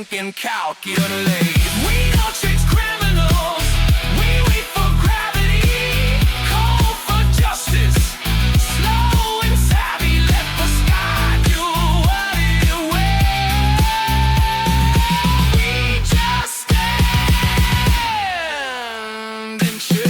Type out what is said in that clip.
thinking, calculate. We don't chase criminals, we wait for gravity. Call for justice, slow and savvy. Let the sky do what it will. We just stand and chill.